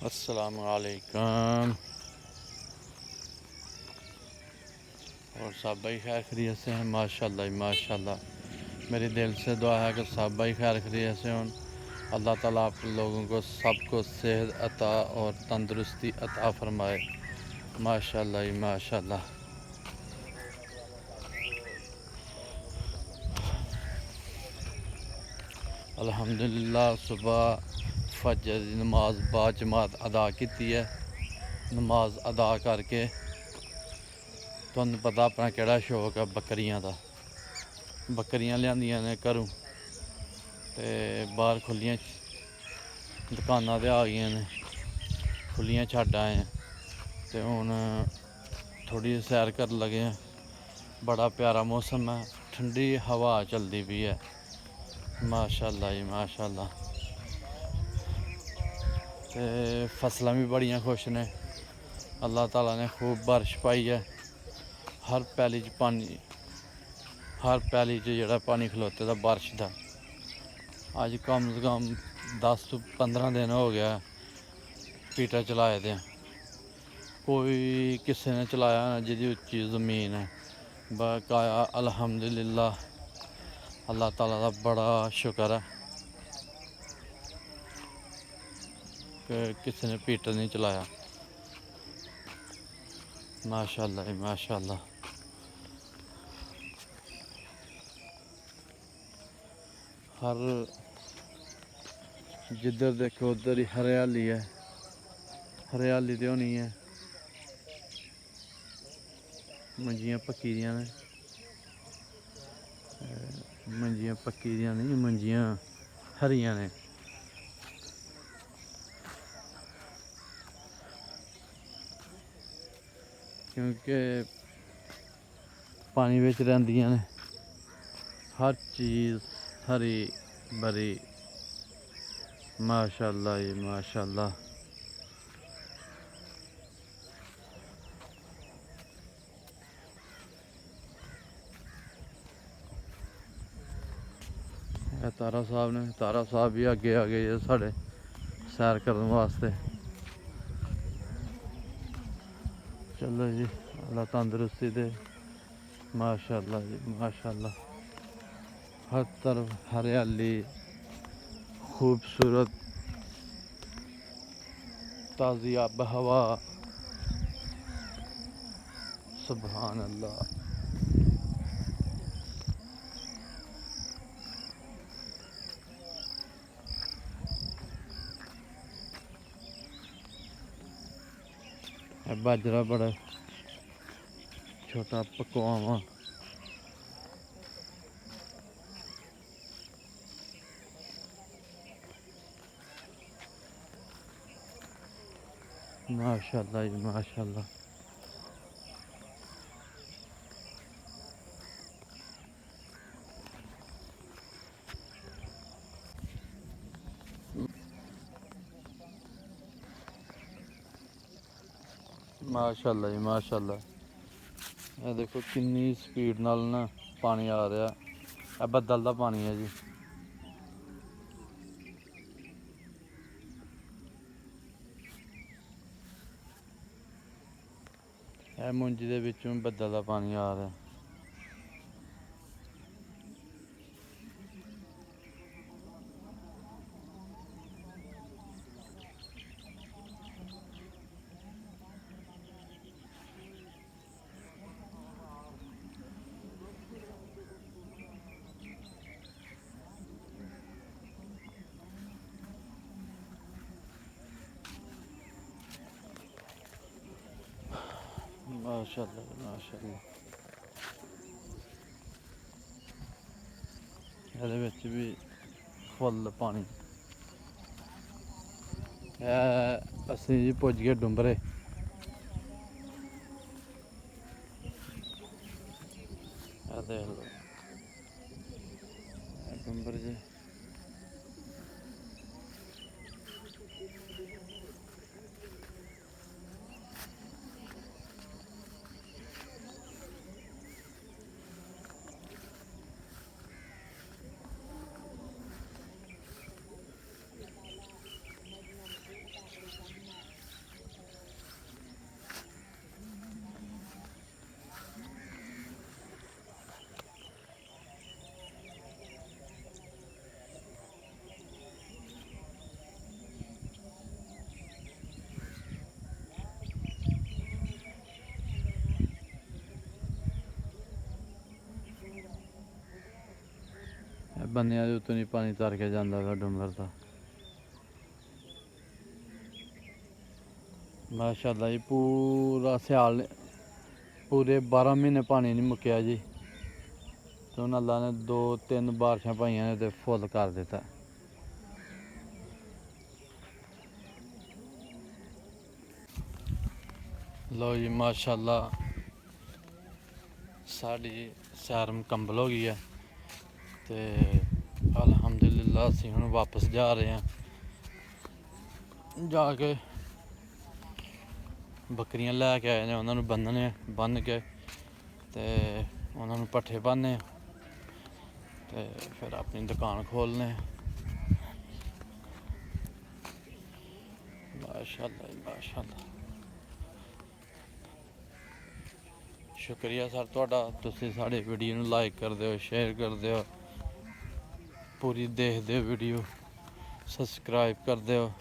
अस्सलामुअलैकुम। और सब भाई खैर खैरियत से हैं? माशाल्लाह माशाल्लाह। मेरी दिल से दुआ है कि सब भाई खैर खैरियत से हों। अल्लाह ताला आप लोगों को सबको सेहत अता और तंदुरुस्ती अता फरमाए। माशाल्लाह माशाल्लाह। अल्हम्दुलिल्लाह सुबह फजर की नमाज बाजमात अदा की है। नमाज अदा करके तुहानू पता अपना केड़ा शौक है बकरियां का। बकरियां लियांदियां ने घरों ते बाहर खुलियां दुकानां ते आ गई ने, खुलियां छड्ड आए ते हुण थोड़ी सैर कर लगे हैं। बड़ा प्यारा मौसम है, ठंडी हवा चलती पई है। माशाल्लाह जी माशाल्लाह। ते फसलां भी बड़ियां खुश ने, अल्लाह ताला ने खूब बारिश पाई है। हर पैली च पानी, हर पैली च जेह्ड़ा पानी खलोते दा बारिश दा। अज कम से कम 10 तो 15 दिन हो गया पीटा चलाए दे। कोई किसी ने चलाया ना जिहदी उच्ची जमीन है, बकाया अल्हम्दुलिल्लाह अल्लाह ताला दा बड़ा शुक्र है कि किसी ने पीटर नहीं चलाया। माशाल्लाह माशाल्लाह। हर जिधर देखो उधर ही हरियाली है, हरियाली तो होनी है। मंजियां पक्की दियां ने, मंजियां पक्की दियां नहीं, मंजियां हरियां ने। क्योंकि पानी बिच रहिंदियां ने, हर चीज़ हरी भरी। माशाल्लाह जी माशाल्लाह। तारा साहब ने, तारा साहब भी अगे आ गए साढ़े सैर करने वास्ते। चलो जी अल्लाह तंदुरुस्ती दे। माशाल्लाह जी माशाल्लाह। हर तरफ हरियाली, खूबसूरत ताज़ी आब हवा। सुभान अल्लाह। बाजरा बड़ा छोटा पकवान। माशाल्लाह जी माशाल्लाह। माशाल्लाह जी माशाल्लाह। ये देखो कितनी स्पीड नाल ना पानी आ रहा है, बदल का पानी है जी। यह मुंजी दे विचों बदल का पानी आ रहा है। माशाल्लाह माशाल्लाह। ਇਹਦੇ ਵਿੱਚ भी फुल पानी। ਅਸੀਂ जी पुज गए डुंबरे। देख लो डुंबर जी। ਬੰਨਿਆਂ ਦੇ ਉੱਤੋਂ ਨਹੀਂ ਪਾਣੀ ਤਰ ਕੇ ਜਾਂਦਾ ਵਾ ਡੂੰਗਰ ਦਾ। ਮਾਸ਼ਾਅੱਲਾ ਜੀ ਪੂਰਾ ਸਿਆਲ ਪੂਰੇ 12 ਮਹੀਨੇ ਪਾਣੀ ਨਹੀਂ ਮੁੱਕਿਆ ਜੀ, ਤੇ ਉਹਨਾਂ ਅੱਲਾ ਨੇ 2-3 ਬਾਰਿਸ਼ਾਂ ਪਾਈਆਂ ਨੇ ਤੇ ਫੁੱਲ ਕਰ ਦਿੱਤਾ। ਲਓ ਜੀ ਮਾਸ਼ਾਅੱਲਾ ਸਾਡੀ ਸੈਰ ਮੁਕੰਮਲ ਹੋ ਗਈ ਹੈ ਤੇ ਅਲਹਮਦੁਲਿਲਾ ਅਸੀਂ ਹੁਣ ਵਾਪਸ ਜਾ ਰਹੇ ਹਾਂ। ਜਾ ਕੇ ਬੱਕਰੀਆਂ ਲੈ ਕੇ ਆਏ ਨੇ, ਉਹਨਾਂ ਨੂੰ ਬੰਨ੍ਹ ਕੇ ਤੇ ਉਹਨਾਂ ਨੂੰ ਪੱਠੇ ਬੰਨ੍ਹਨੇ ਤੇ ਫਿਰ ਆਪਣੀ ਦੁਕਾਨ ਖੋਲ੍ਹਨੇ। ਮਾਸ਼ਾਅੱਲਾ ਜੀ ਮਾਸ਼ਾਅੱਲਾ। ਸ਼ੁਕਰੀਆ ਸਰ ਤੁਹਾਡਾ, ਤੁਸੀਂ ਸਾਡੇ ਵੀਡੀਓ ਨੂੰ ਲਾਈਕ ਕਰਦੇ ਹੋ, ਸ਼ੇਅਰ ਕਰਦੇ ਹੋ, ਪੂਰੀ ਦੇਖਦੇ ਹੋ ਵੀਡੀਓ, ਸਬਸਕ੍ਰਾਈਬ ਕਰਦੇ ਹੋ।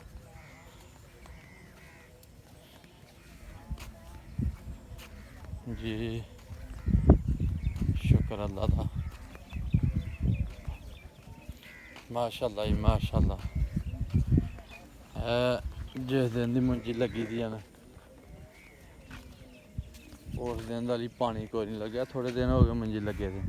ਜੀ ਸ਼ੁਕਰ ਅੱਲਾ ਦਾ। ਮਾਸ਼ਾਅੱਲਾ ਜੀ ਮਾਸ਼ਾਅੱਲਾ। ਜਿਸ ਦਿਨ ਦੀ ਮੁੰਜੀ ਲੱਗੀ ਦੀ ਆ ਨਾ ਉਸ ਦਿਨ ਦਾ ਲਈ ਪਾਣੀ ਕੋਈ ਨਹੀਂ ਲੱਗਿਆ, ਥੋੜੇ ਦਿਨ ਹੋ ਗਏ ਮੰਜੀ ਲੱਗੇ ਤੇ।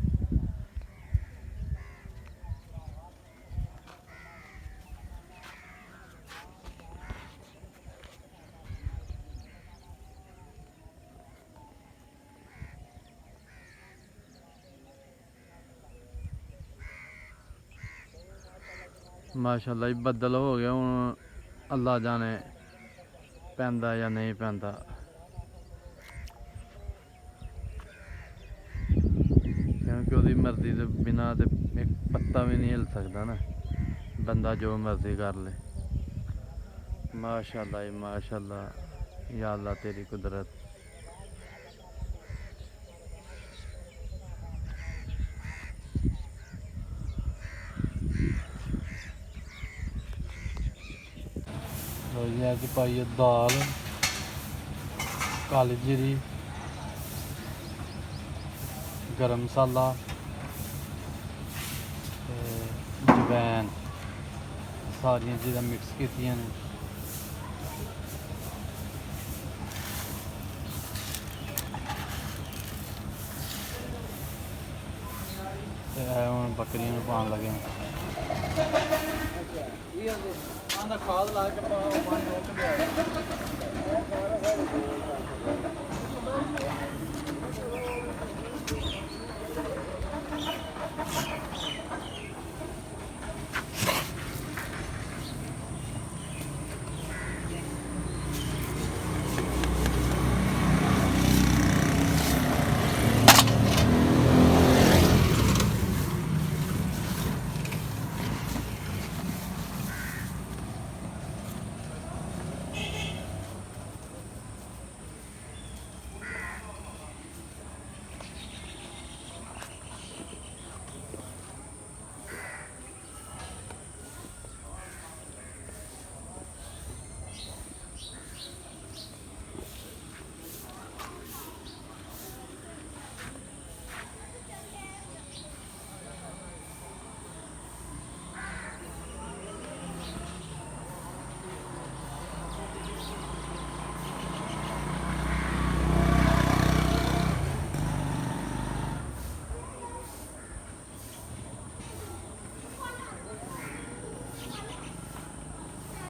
ਮਾਸ਼ਾਅੱਲਾ ਜੀ ਬੱਦਲ ਹੋ ਗਿਆ, ਹੁਣ ਅੱਲਾ ਜਾਣੇ ਪੈਂਦਾ ਜਾਂ ਨਹੀਂ ਪੈਂਦਾ। ਕਿਉਂਕਿ ਉਹਦੀ ਮਰਜ਼ੀ ਦੇ ਬਿਨਾਂ ਤੇ ਇੱਕ ਪੱਤਾ ਵੀ ਨਹੀਂ ਹਿੱਲ ਸਕਦਾ ਨਾ, ਬੰਦਾ ਜੋ ਮਰਜ਼ੀ ਕਰ ਲੇ। ਮਾਸ਼ਾਅੱਲਾ ਜੀ ਮਾਸ਼ਾਅੱਲਾ, ਯਾ ਅੱਲਾ ਤੇਰੀ ਕੁਦਰਤ। ਅੱਜ ਪਾਈ ਹੈ ਦਾਲ, ਕਾਲੀ ਜੀਰੀ, ਗਰਮ ਮਸਾਲਾ ਤੇ ਜਵੈਨ, ਸਾਰੀਆਂ ਚੀਜ਼ਾਂ ਮਿਕਸ ਕੀਤੀਆਂ ਨੇ। ਤੇ ਹੁਣ ਬੱਕਰੀਆਂ ਨੂੰ ਪਾਉਣ ਲੱਗੇ ਖਾਦ ਲਾ ਕੇ ਪਾਣੀ ਰੋਕ ਦਿਆ।